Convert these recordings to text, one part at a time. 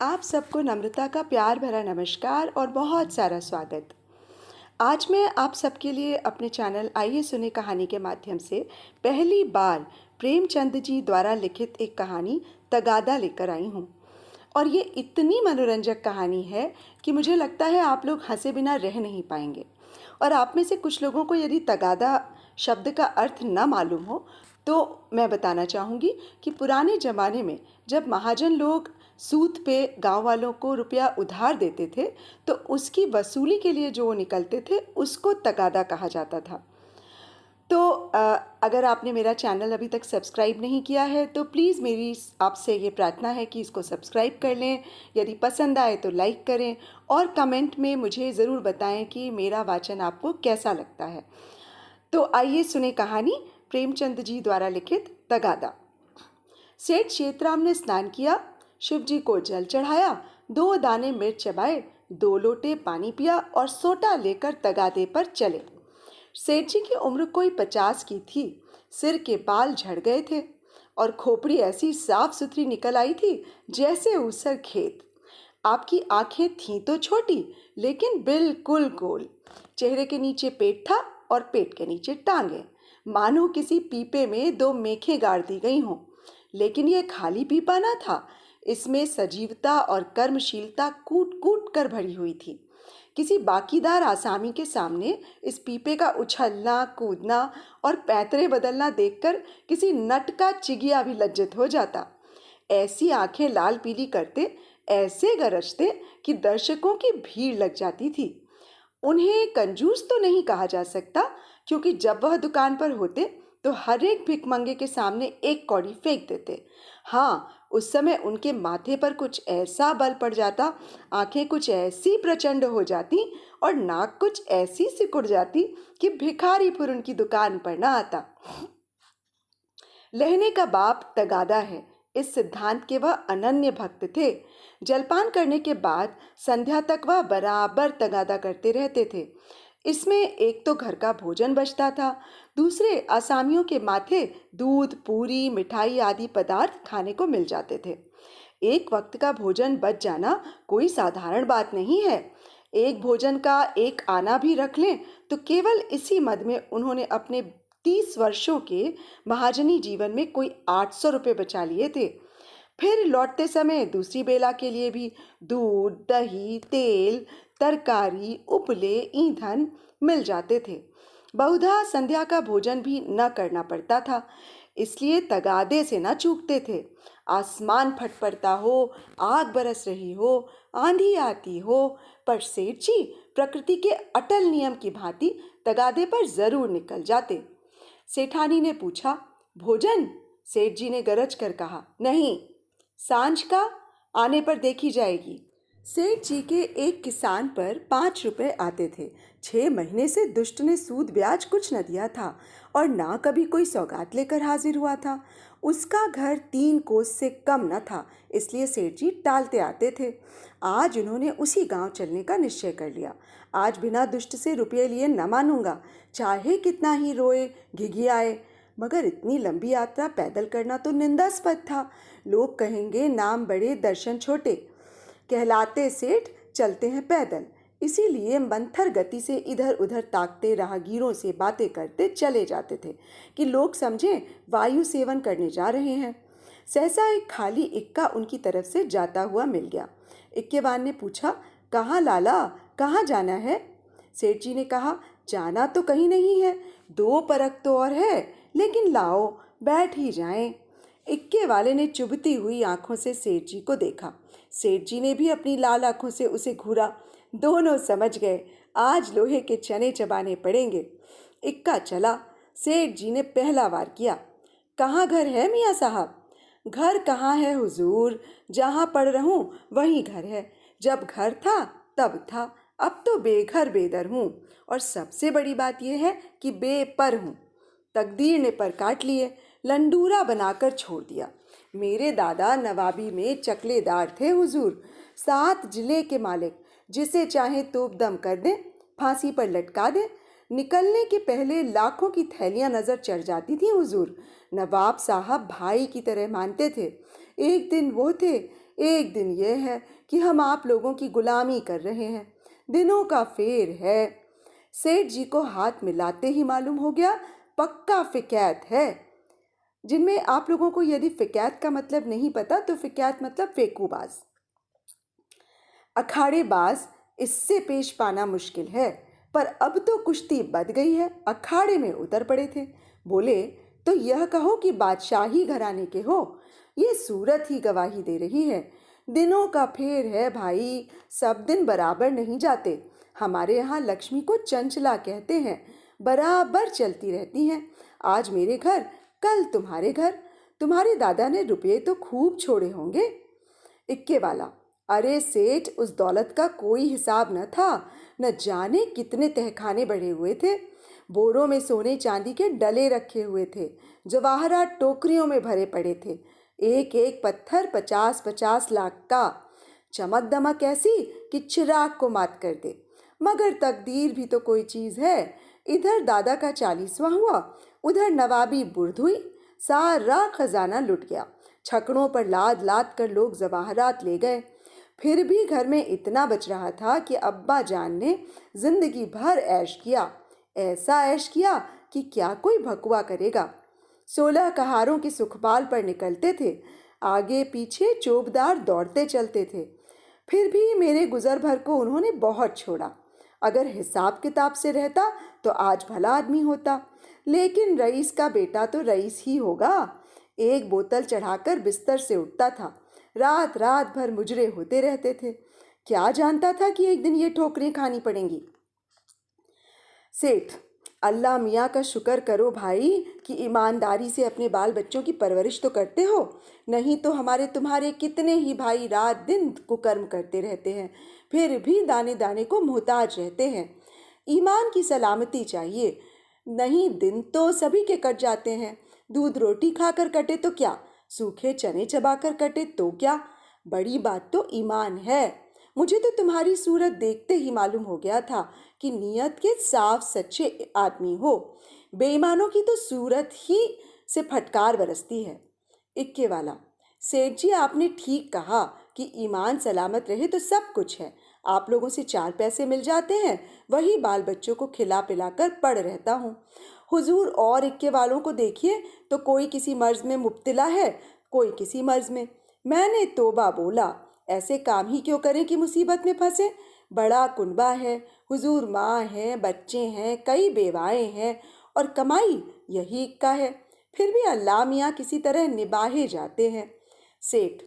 आप सबको नम्रता का प्यार भरा नमस्कार और बहुत सारा स्वागत। आज मैं आप सबके लिए अपने चैनल आइए सुने कहानी के माध्यम से पहली बार प्रेमचंद जी द्वारा लिखित एक कहानी तगादा लेकर आई हूँ। और ये इतनी मनोरंजक कहानी है कि मुझे लगता है आप लोग हंसे बिना रह नहीं पाएंगे। और आप में से कुछ लोगों को यदि तगादा शब्द का अर्थ न मालूम हो तो मैं बताना चाहूँगी कि पुराने ज़माने में जब महाजन लोग सूद पे गांव वालों को रुपया उधार देते थे तो उसकी वसूली के लिए जो वो निकलते थे उसको तगादा कहा जाता था। तो अगर आपने मेरा चैनल अभी तक सब्सक्राइब नहीं किया है तो प्लीज़ मेरी आपसे ये प्रार्थना है कि इसको सब्सक्राइब कर लें। यदि पसंद आए तो लाइक करें और कमेंट में मुझे ज़रूर बताएं कि मेरा वाचन आपको कैसा लगता है। तो आइए सुने कहानी प्रेमचंद जी द्वारा लिखित तगादा। सेठ शेतराम ने स्नान किया, शिव जी को जल चढ़ाया, 2 दाने मिर्च चबाए, 2 लोटे पानी पिया और सोटा लेकर तगादे पर चले। सेठ जी की उम्र कोई 50 की थी। सिर के बाल झड़ गए थे और खोपड़ी ऐसी साफ सुथरी निकल आई थी जैसे ऊसर खेत। आपकी आंखें थीं तो छोटी लेकिन बिल्कुल गोल। चेहरे के नीचे पेट था और पेट के नीचे टांगे, मानो किसी पीपे में 2 मेखें गाड़ दी गई हों। लेकिन यह खाली पीपा न था, इसमें सजीवता और कर्मशीलता कूट कूट कर भरी हुई थी। किसी बाकीदार आसामी के सामने इस पीपे का उछलना कूदना और पैतरे बदलना देखकर किसी नट का चिगिया भी लज्जित हो जाता। ऐसी आंखें लाल पीली करते, ऐसे गरजते कि दर्शकों की भीड़ लग जाती थी। उन्हें कंजूस तो नहीं कहा जा सकता क्योंकि जब वह दुकान पर होते तो हर एक भिखमंगे के सामने एक कौड़ी फेंक देते। हाँ, उस समय उनके माथे पर कुछ ऐसा बल पड़ जाता, आंखें कुछ ऐसी प्रचंड हो जाती और नाक कुछ ऐसी सिकुड़ जाती कि भिखारी फिर उनकी दुकान पर न आता। लहने का बाप तगादा है, इस सिद्धांत के वह अनन्य भक्त थे। जलपान करने के बाद संध्या तक वह बराबर तगादा करते रहते थे। इसमें एक तो घर का भोजन बचता था, दूसरे आसामियों के माथे दूध पूरी मिठाई आदि पदार्थ खाने को मिल जाते थे। एक वक्त का भोजन बच जाना कोई साधारण बात नहीं है। एक भोजन का एक आना भी रख लें तो केवल इसी मद में उन्होंने अपने 30 वर्षों के महाजनी जीवन में कोई 800 रुपये बचा लिए थे। फिर लौटते समय दूसरी बेला के लिए भी दूध दही तेल तरकारी उपले ईंधन मिल जाते थे। बहुधा संध्या का भोजन भी न करना पड़ता था, इसलिए तगादे से न चूकते थे। आसमान फट पड़ता हो, आग बरस रही हो, आंधी आती हो, पर सेठ जी प्रकृति के अटल नियम की भांति तगादे पर जरूर निकल जाते। सेठानी ने पूछा, भोजन? सेठ जी ने गरज कर कहा, नहीं, सांझ का आने पर देखी जाएगी। सेठ जी के एक किसान पर 5 रुपए आते थे। 6 महीने से दुष्ट ने सूद ब्याज कुछ न दिया था और ना कभी कोई सौगात लेकर हाजिर हुआ था। उसका घर 3 कोस से कम न था, इसलिए सेठ जी टालते आते थे। आज उन्होंने उसी गांव चलने का निश्चय कर लिया। आज बिना दुष्ट से रुपये लिए न मानूंगा, चाहे कितना ही रोए घिघियाए। मगर इतनी लंबी यात्रा पैदल करना तो निंदास्पद था। लोग कहेंगे नाम बड़े दर्शन छोटे, कहलाते सेठ चलते हैं पैदल। इसीलिए मंथर गति से इधर उधर ताकते राहगीरों से बातें करते चले जाते थे कि लोग समझें वायु सेवन करने जा रहे हैं। सहसा एक खाली इक्का उनकी तरफ से जाता हुआ मिल गया। इक्केवान ने पूछा, कहाँ लाला, कहाँ जाना है? सेठ जी ने कहा, जाना तो कहीं नहीं है, 2 परख तो और है, लेकिन लाओ बैठ ही जाएं। इक्के वाले ने चुभती हुई आंखों से सेठ जी को देखा। सेठ जी ने भी अपनी लाल आंखों से उसे घूरा। दोनों समझ गए आज लोहे के चने चबाने पड़ेंगे। इक्का चला। सेठ जी ने पहला वार किया, कहाँ घर है मियाँ साहब? घर कहाँ है हुजूर, जहाँ पड़ रहूं वहीं घर है। जब घर था तब था, अब तो बेघर बेदर हूँ और सबसे बड़ी बात यह है कि बेपर हूँ। तकदीर ने पर काट लिए, लंडूरा बनाकर छोड़ दिया। मेरे दादा नवाबी में चकलेदार थे हुजूर, 7 जिले के मालिक, जिसे चाहे तोप दम कर दें, फांसी पर लटका दें। निकलने के पहले लाखों की थैलियां नजर चढ़ जाती थी हुजूर। नवाब साहब भाई की तरह मानते थे। एक दिन वो थे, एक दिन यह है कि हम आप लोगों की गुलामी कर रहे हैं। दिनों का फेर है। सेठ जी को हाथ मिलाते ही मालूम हो गया पक्का फिकैत है। जिनमें आप लोगों को यदि फिकैत का मतलब नहीं पता तो फिकैत मतलब फेकूबाज, अखाड़ेबाज। इससे पेश पाना मुश्किल है। पर अब तो कुश्ती बध गई है। अखाड़े में उतर पड़े थे। बोले, तो यह कहो कि बादशाही घराने के हो। ये सूरत ही गवाही दे रही है। दिनों का फेर है भाई, सब दिन बराबर नहीं जाते। हमारे यहाँ लक्ष्मी को चंचला कहते हैं, बराबर चलती रहती हैं। आज मेरे घर, कल तुम्हारे घर। तुम्हारे दादा ने रुपये तो खूब छोड़े होंगे। इक्के वाला, अरे सेठ, उस दौलत का कोई हिसाब न था। न जाने कितने तहखाने बढ़े हुए थे। बोरों में सोने चांदी के डले रखे हुए थे। जवाहरात टोकरियों में भरे पड़े थे। एक एक पत्थर 50-50 लाख का। चमक दमक ऐसी कि चिराग को मात कर दे। मगर तकदीर भी तो कोई चीज़ है। इधर दादा का 40वां हुआ, उधर नवाबी बुर्द हुई। सारा खजाना लुट गया। छकड़ों पर लाद लाद कर लोग जवाहरात ले गए। फिर भी घर में इतना बच रहा था कि अब्बा जान ने जिंदगी भर ऐश किया। ऐसा ऐश किया कि क्या कोई भकुआ करेगा। 16 कहारों के सुखपाल पर निकलते थे। आगे पीछे चोबदार दौड़ते चलते थे। फिर भी मेरे गुजर भर को उन्होंने बहुत छोड़ा। अगर हिसाब किताब से रहता तो आज भला आदमी होता। लेकिन रईस का बेटा तो रईस ही होगा। एक बोतल चढ़ाकर बिस्तर से उठता था। रात रात भर मुजरे होते रहते थे। क्या जानता था कि एक दिन ये ठोकरें खानी पड़ेंगी। सेठ, अल्लाह मियाँ का शुक्र करो भाई कि ईमानदारी से अपने बाल बच्चों की परवरिश तो करते हो। नहीं तो हमारे तुम्हारे कितने ही भाई रात दिन कुकर्म करते रहते हैं, फिर भी दाने दाने को मोहताज रहते हैं। ईमान की सलामती चाहिए। नहीं, दिन तो सभी के कट जाते हैं। दूध रोटी खाकर कटे तो क्या, सूखे चने चबाकर कटे तो क्या, बड़ी बात तो ईमान है। मुझे तो तुम्हारी सूरत देखते ही मालूम हो गया था कि नीयत के साफ सच्चे आदमी हो। बेईमानों की तो सूरत ही से फटकार बरसती है। इक्के वाला, सेठ जी आपने ठीक कहा कि ईमान सलामत रहे तो सब कुछ है। आप लोगों से 4 पैसे मिल जाते हैं, वही बाल बच्चों को खिला पिलाकर पड़ रहता हूँ। हुजूर और इक्के वालों को देखिए तो कोई किसी मर्ज में मुब्तला है, कोई किसी मर्ज में। मैंने तोबा बोला, ऐसे काम ही क्यों करें कि मुसीबत में फंसे। बड़ा कुनबा है, हुजूर माँ हैं, बच्चे हैं, कई बेवाएं हैं और कमाई यही इक्का है। फिर भी अल्लाह मियाँ किसी तरह निभाए जाते हैं। सेठ,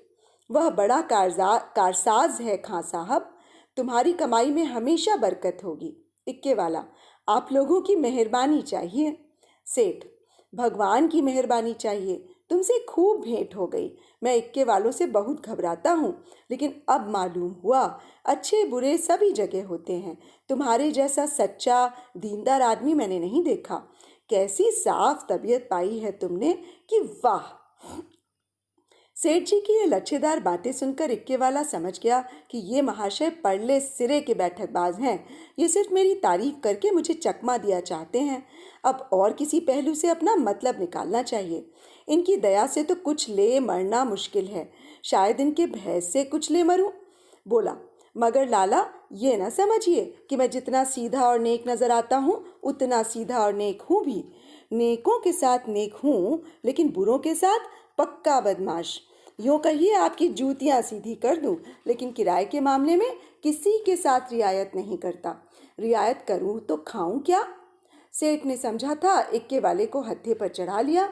वह बड़ा कारसाज है खां साहब। तुम्हारी कमाई में हमेशा बरकत होगी। इक्के वाला, आप लोगों की मेहरबानी चाहिए। सेठ, भगवान की मेहरबानी चाहिए। तुमसे खूब भेंट हो गई। मैं इक्के वालों से बहुत घबराता हूँ, लेकिन अब मालूम हुआ अच्छे बुरे सभी जगह होते हैं। तुम्हारे जैसा सच्चा दीनदार आदमी मैंने नहीं देखा। कैसी साफ तबीयत पाई है तुमने कि वाह। सेठ जी की ये लच्छेदार बातें सुनकर इक्के वाला समझ गया कि ये महाशय परले सिरे के बैठकबाज हैं। ये सिर्फ मेरी तारीफ करके मुझे चकमा दिया चाहते हैं। अब और किसी पहलू से अपना मतलब निकालना चाहिए। इनकी दया से तो कुछ ले मरना मुश्किल है। शायद इनके भय से कुछ ले मरूं। बोला, मगर लाला, ये ना समझिए कि मैं जितना सीधा और नेक नजर आता हूँ उतना सीधा और नेक हूँ भी। नेकों के साथ नेक हूँ, लेकिन बुरों के साथ पक्का बदमाश। यूँ कहिए आपकी जूतियाँ सीधी कर दूँ, लेकिन किराए के मामले में किसी के साथ रियायत नहीं करता। रियायत करूँ तो खाऊं क्या। सेठ ने समझा था इक्के वाले को हत्थे पर चढ़ा लिया।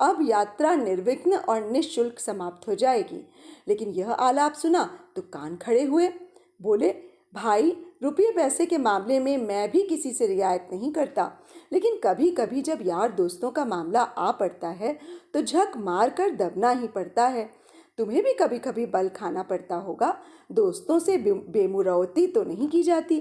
अब यात्रा निर्विघ्न और निःशुल्क समाप्त हो जाएगी। लेकिन यह आलाप सुना तो कान खड़े हुए। बोले, भाई, रुपये पैसे के मामले में मैं भी किसी से रियायत नहीं करता, लेकिन कभी कभी जब यार दोस्तों का मामला आ पड़ता है तो झक मार कर दबना ही पड़ता है। तुम्हें भी कभी कभी बल खाना पड़ता होगा। दोस्तों से बेमुरौती तो नहीं की जाती।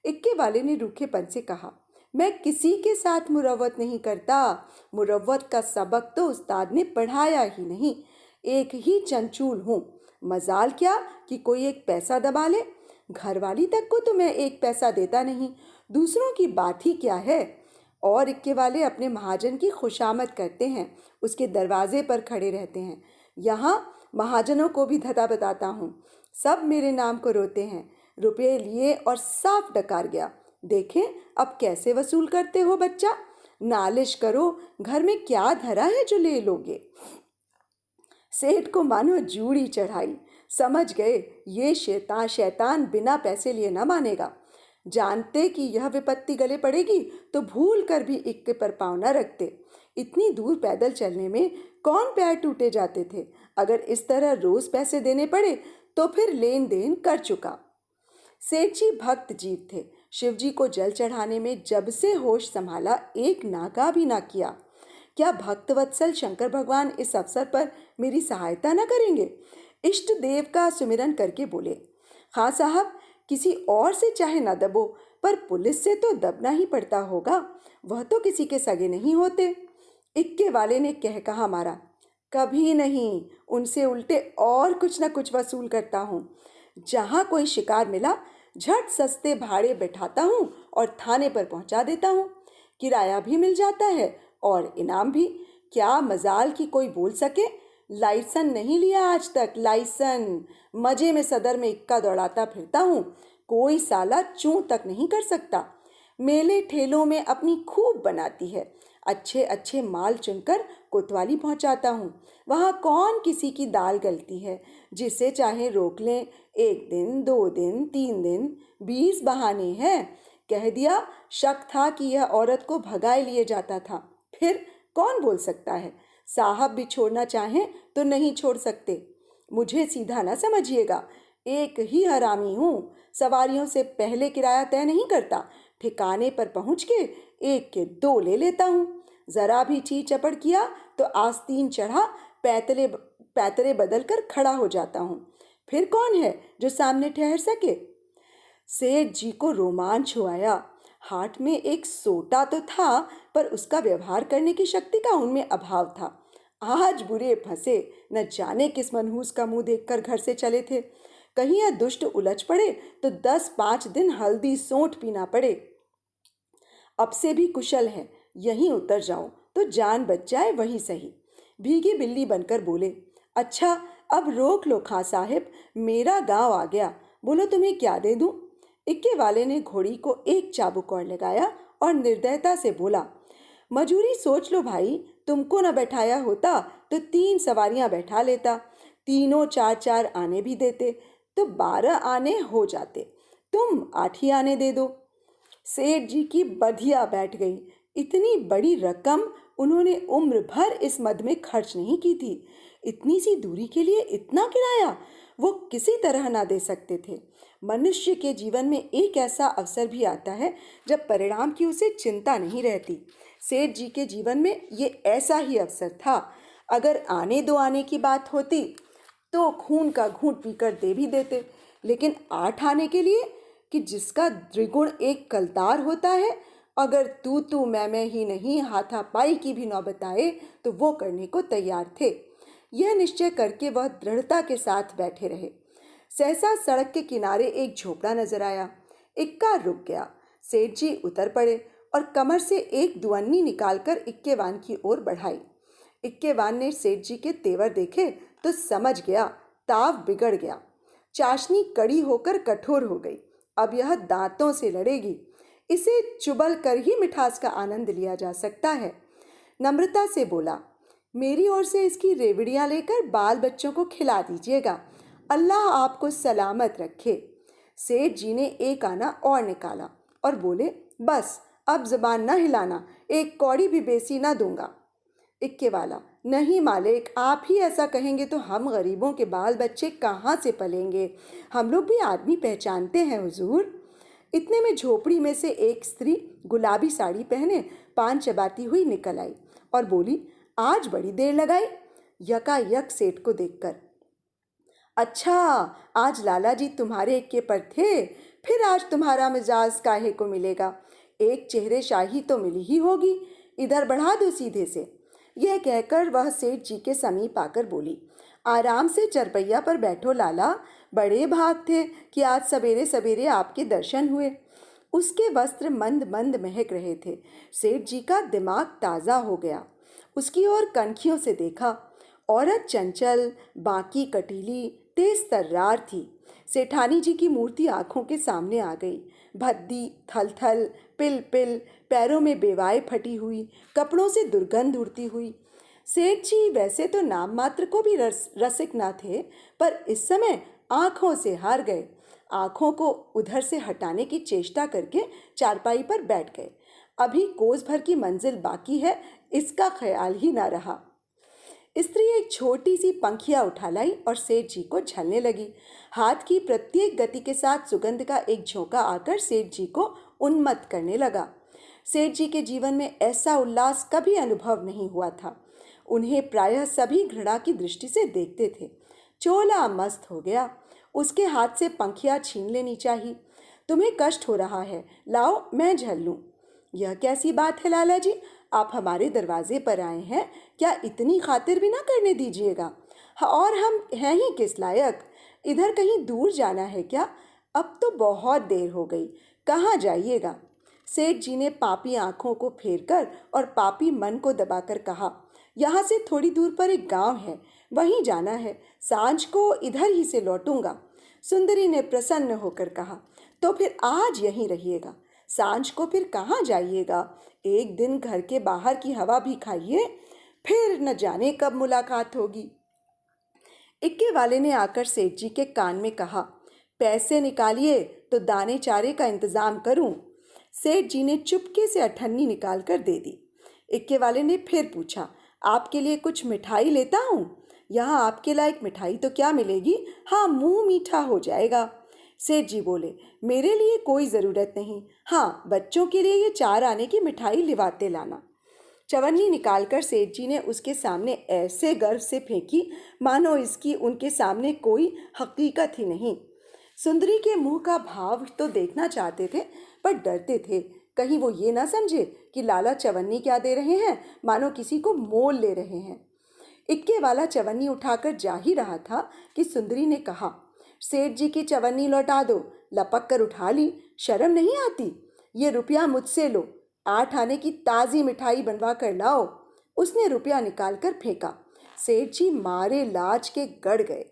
इक्के वाले ने रूखेपन से कहा, मैं किसी के साथ मुरव्वत नहीं करता। मुरव्वत का सबक तो उस्ताद ने पढ़ाया ही नहीं। एक ही चंचूल हूँ। मजाल क्या कि कोई एक पैसा दबा ले। घरवाली तक को तो मैं एक पैसा देता नहीं, दूसरों की बात ही क्या है। और इक्के वाले अपने महाजन की खुशामद करते हैं, उसके दरवाजे पर खड़े रहते हैं। यहाँ महाजनों को भी धता बताता हूँ। सब मेरे नाम को रोते हैं। रुपये लिए और साफ डकार गया। देखें अब कैसे वसूल करते हो बच्चा। नालिश करो, घर में क्या धरा है जो ले लोगे। सेठ को मानो जूड़ी चढ़ाई। समझ गए ये शैतान बिना पैसे लिए न मानेगा। जानते कि यह विपत्ति गले पड़ेगी तो भूल कर भी इक्के पर पाँव न रखते। इतनी दूर पैदल चलने में कौन पैर टूटे जाते थे। अगर इस तरह रोज पैसे देने पड़े तो फिर लेन देन कर चुका। सेठ जी भक्त जीव थे। शिवजी को जल चढ़ाने में जब से होश संभाला एक नागा भी ना किया। क्या भक्त वत्सल शंकर भगवान इस अवसर पर मेरी सहायता न करेंगे। इष्ट देव का सुमिरन करके बोले, हाँ साहब, किसी और से चाहे न दबो, पर पुलिस से तो दबना ही पड़ता होगा। वह तो किसी के सगे नहीं होते। इक्के वाले ने कह कहा मारा, कभी नहीं, उनसे उल्टे और कुछ न कुछ वसूल करता हूँ। जहाँ कोई शिकार मिला झट सस्ते भाड़े बैठाता हूँ और थाने पर पहुँचा देता हूँ। किराया भी मिल जाता है और इनाम भी। क्या मजाल कि कोई बोल सके लाइसन नहीं लिया आज तक। लाइसन मजे में सदर में इक्का दौड़ाता फिरता हूँ। कोई साला चूं तक नहीं कर सकता। मेले ठेलों में अपनी खूब बनाती है। अच्छे अच्छे माल चुनकर कोतवाली पहुंचाता हूँ। वहाँ कौन किसी की दाल गलती है। जिसे चाहे रोक लें, 1 दिन 2 दिन 3 दिन, 20 बहाने हैं। कह दिया शक था कि यह औरत को भगाए लिए जाता था। फिर कौन बोल सकता है। साहब भी छोड़ना चाहें तो नहीं छोड़ सकते। मुझे सीधा ना समझिएगा, एक ही हरामी हूँ। सवारियों से पहले किराया तय नहीं करता। ठिकाने पर पहुँच के 1 के 2 ले लेता हूँ। जरा भी ची चपड़ किया तो आस्तीन चढ़ा पैतरे बदल कर खड़ा हो जाता हूँ। फिर कौन है जो सामने ठहर सके। सेठ जी को रोमांच हो आया। हाथ में एक सोटा तो था, पर उसका व्यवहार करने की शक्ति का उनमें अभाव था। आज बुरे फंसे। न जाने किस मनहूस का मुंह देखकर घर से चले थे। कहीं यह दुष्ट उलझ पड़े तो 10-5 दिन हल्दी सोंठ पीना पड़े। अब से भी कुशल है, यहीं उतर जाऊं तो जान बच जाए, वहीं सही। भीगी बिल्ली बनकर बोले, अच्छा अब रोक लो खां साहिब, मेरा गांव आ गया। बोलो तुम्हें क्या दे दूं। इक्के वाले ने घोड़ी को एक चाबुक और लगाया और निर्दयता से बोला, मजूरी सोच लो भाई। तुमको न बैठाया होता तो 3 सवारियां बैठा लेता। तीनों 4-4 आने भी देते तो 12 आने हो जाते। तुम 8 ही आने दे दो। सेठ जी की बधिया बैठ गई। इतनी बड़ी रकम उन्होंने उम्र भर इस मद में खर्च नहीं की थी। इतनी सी दूरी के लिए इतना किराया वो किसी तरह ना दे सकते थे। मनुष्य के जीवन में एक ऐसा अवसर भी आता है जब परिणाम की उसे चिंता नहीं रहती। सेठ जी के जीवन में ये ऐसा ही अवसर था। अगर आने दो आने की बात होती तो खून का घूंट पीकर दे भी देते, लेकिन 8 आने के लिए कि जिसका द्विगुण एक कलतार होता है, अगर तू मैं ही नहीं हाथापाई की भी नौबत आए तो वो करने को तैयार थे। यह निश्चय करके वह दृढ़ता के साथ बैठे रहे। सहसा सड़क के किनारे एक झोपड़ा नजर आया। इक्का रुक गया। सेठ जी उतर पड़े और कमर से एक दुअन्नी निकालकर इक्केवान की ओर बढ़ाई। इक्केवान ने सेठ जी के तेवर देखे तो समझ गया ताव बिगड़ गया। चाशनी कड़ी होकर कठोर हो गई। अब यह दांतों से लड़ेगी। इसे चुबल कर ही मिठास का आनंद लिया जा सकता है। नम्रता से बोला, मेरी ओर से इसकी रेवड़ियां लेकर बाल बच्चों को खिला दीजिएगा। अल्लाह आपको सलामत रखे। सेठ जी ने एक आना और निकाला और बोले, बस अब जुबान न हिलाना, एक कौड़ी भी बेसी न दूंगा। इक्के वाला, नहीं मालिक, आप ही ऐसा कहेंगे तो हम गरीबों के बाल बच्चे कहाँ से पलेंगे। हम लोग भी आदमी पहचानते हैं हुजूर। इतने में झोपड़ी में से एक स्त्री गुलाबी साड़ी पहने पान चबाती हुई निकल आई और बोली, आज बड़ी देर लगाई। यकायक सेठ को देखकर, अच्छा आज लाला जी तुम्हारे इक्के पर थे, फिर आज तुम्हारा मिजाज काहे को मिलेगा। एक चेहरे शाही तो मिली ही होगी, इधर बढ़ा दो सीधे से। यह कहकर वह सेठ जी के समीप आकर बोली, आराम से चरपैया पर बैठो लाला, बड़े भाग थे कि आज सवेरे सवेरे आपके दर्शन हुए। उसके वस्त्र मंद मंद महक रहे थे। सेठ जी का दिमाग ताज़ा हो गया। उसकी ओर कनखियों से देखा। औरत चंचल, बाकी कटीली, तेज तर्रार थी। सेठानी जी की मूर्ति आंखों के सामने आ गई। भद्दी, थल-थल, पिल-पिल, पैरों में बेवाए फटी हुई, कपड़ों से दुर्गंध उड़ती हुई। सेठ जी वैसे तो नाम मात्र को भी रसिक ना थे, पर इस समय आंखों से हार गए। आंखों को उधर से हटाने की चेष्टा करके चारपाई पर बैठ गए। अभी कोस भर की मंजिल बाकी है, इसका ख्याल ही ना रहा। स्त्री एक छोटी सी पंखिया उठा लाई और सेठ जी को झलने लगी। हाथ की प्रत्येक गति के साथ सुगंध का एक झोंका आकर सेठ जी को उन्मत्त करने लगा। सेठ जी के जीवन में ऐसा उल्लास कभी अनुभव नहीं हुआ था। उन्हें प्रायः सभी घृणा की दृष्टि से देखते थे। चोला मस्त हो गया। उसके हाथ से पंखिया छीन लेनी चाहिए। तुम्हें कष्ट हो रहा है, लाओ मैं झल लूं। यह कैसी बात है लाला जी, आप हमारे दरवाजे पर आए हैं, क्या इतनी खातिर भी ना करने दीजिएगा। और हम हैं ही किस लायक, इधर कहीं दूर जाना है क्या? अब तो बहुत देर हो गई, कहाँ जाइएगा? सेठ जी ने पापी आंखों को फेरकर और पापी मन को दबाकर कहा, यहाँ से थोड़ी दूर पर एक गांव है, वहीं जाना है, सांझ को इधर ही से लौटूंगा। सुंदरी ने प्रसन्न होकर कहा, तो फिर आज यहीं रहिएगा, सांझ को फिर कहाँ जाइएगा? एक दिन घर के बाहर की हवा भी खाइए, फिर न जाने कब मुलाकात होगी। इक्के वाले ने आकर सेठ जी के कान में कहा, पैसे निकालिए तो दाने चारे का इंतजाम करूं। सेठ जी ने चुपके से अठन्नी निकालकर दे दी। इक्के वाले ने फिर पूछा, आपके लिए कुछ मिठाई लेता हूँ? यहाँ आपके लायक मिठाई तो क्या मिलेगी, हाँ मुंह मीठा हो जाएगा। सेठ जी बोले, मेरे लिए कोई ज़रूरत नहीं, हाँ बच्चों के लिए ये 4 आने की मिठाई लिवाते लाना। चवन्नी निकालकर सेठ जी ने उसके सामने ऐसे गर्व से फेंकी मानो इसकी उनके सामने कोई हकीकत ही नहीं। सुंदरी के मुंह का भाव तो देखना चाहते थे, पर डरते थे कहीं वो ये ना समझे कि लाला चवन्नी क्या दे रहे हैं, मानो किसी को मोल ले रहे हैं। इक्के वाला चवन्नी उठाकर जा ही रहा था कि सुंदरी ने कहा, सेठ जी की चवन्नी लौटा दो। लपक कर उठा ली, शर्म नहीं आती? ये रुपया मुझसे लो, 8 आने की ताज़ी मिठाई बनवा कर लाओ। उसने रुपया निकालकर फेंका। सेठ जी मारे लाज के गड़ गए।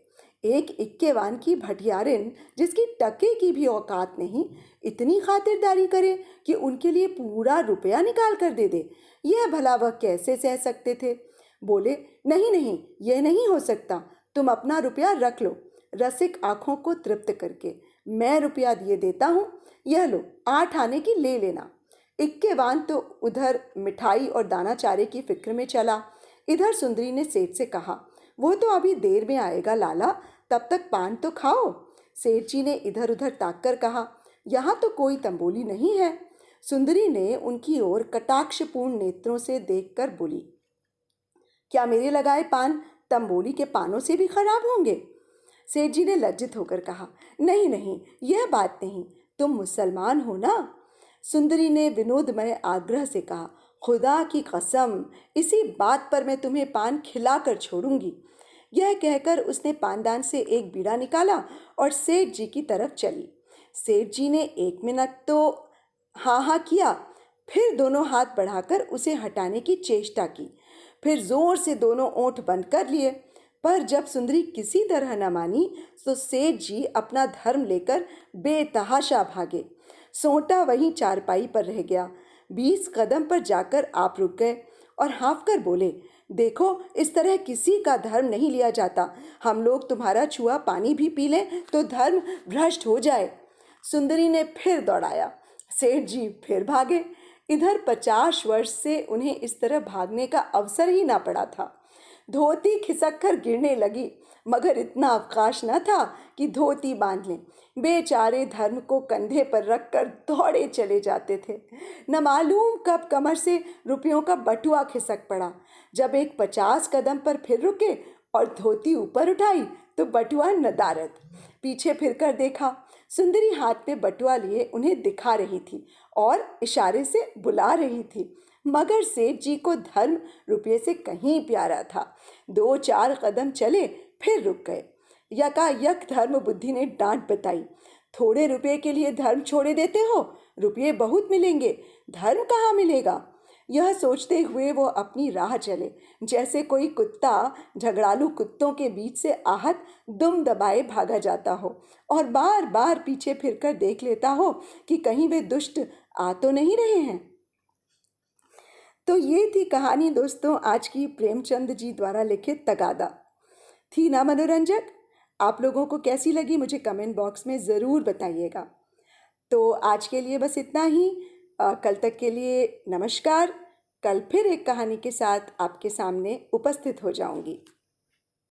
एक इक्केवान की भटियारिन, जिसकी टके की भी औकात नहीं, इतनी खातिरदारी करे कि उनके लिए पूरा रुपया निकाल कर दे दे, यह भला वह कैसे सह सकते थे? बोले, नहीं नहीं, यह नहीं हो सकता, तुम अपना रुपया रख लो। रसिक आंखों को तृप्त करके, मैं रुपया दिए देता हूँ, यह लो, 8 आने की ले लेना। इक्केवान तो उधर मिठाई और दाना चारे की फिक्र में चला। इधर सुंदरी ने सेठ से कहा, वो तो अभी देर में आएगा लाला, तब तक पान तो खाओ। सेठ जी ने इधर उधर ताककर कहा, यहाँ तो कोई तंबोली नहीं है। सुंदरी ने उनकी ओर कटाक्षपूर्ण नेत्रों से देखकर बोली, क्या मेरे लगाए पान तंबोली के पानों से भी खराब होंगे? सेठ जी ने लज्जित होकर कहा, नहीं नहीं, यह बात नहीं, तुम मुसलमान हो ना? सुंदरी ने विनोदमय आग्रह से कहा, खुदा की कसम, इसी बात पर मैं तुम्हें पान खिलाकर छोड़ूंगी। यह कहकर उसने पानदान से एक बीड़ा निकाला और सेठ जी की तरफ चली। सेठ जी ने 1 मिनट तो हाँ हाँ किया, फिर दोनों हाथ बढ़ाकर उसे हटाने की चेष्टा की, फिर जोर से दोनों ओंठ बंद कर लिए। पर जब सुंदरी किसी तरह न मानी तो सेठ जी अपना धर्म लेकर बेतहाशा भागे। सोंटा वहीं चारपाई पर रह गया। 20 कदम पर जाकर आप रुक गए और हाँफ कर बोले, देखो इस तरह किसी का धर्म नहीं लिया जाता, हम लोग तुम्हारा छुआ पानी भी पी लें तो धर्म भ्रष्ट हो जाए। सुंदरी ने फिर दौड़ाया। सेठ जी फिर भागे। इधर 50 वर्ष से उन्हें इस तरह भागने का अवसर ही ना पड़ा था। धोती खिसक कर गिरने लगी, मगर इतना अवकाश न था कि धोती बांध लें। बेचारे धर्म को कंधे पर रखकर दौड़े चले जाते थे। न मालूम कब कमर से रुपयों का बटुआ खिसक पड़ा। जब एक 50 कदम पर फिर रुके और धोती ऊपर उठाई तो बटुआ नदारद। पीछे फिरकर देखा, सुंदरी हाथ में बटुआ लिए उन्हें दिखा रही थी और इशारे से बुला रही थी। मगर सेठ जी को धर्म रुपये से कहीं प्यारा था। 2-4 कदम चले, फिर रुक गए। यकायक धर्म बुद्धि ने डांट बताई, थोड़े रुपये के लिए धर्म छोड़े देते हो? रुपये बहुत मिलेंगे, धर्म कहाँ मिलेगा? यह सोचते हुए वो अपनी राह चले, जैसे कोई कुत्ता झगड़ालू कुत्तों के बीच से आहत दुम दबाए भागा जाता हो और बार बार पीछे फिरकर देख लेता हो कि कहीं वे दुष्ट आ तो नहीं रहे हैं। तो ये थी कहानी दोस्तों, आज की प्रेमचंद जी द्वारा लिखित तगादा। थी ना मनोरंजक? आप लोगों को कैसी लगी मुझे कमेंट बॉक्स में ज़रूर बताइएगा। तो आज के लिए बस इतना ही। कल तक के लिए नमस्कार। कल फिर एक कहानी के साथ आपके सामने उपस्थित हो जाऊंगी।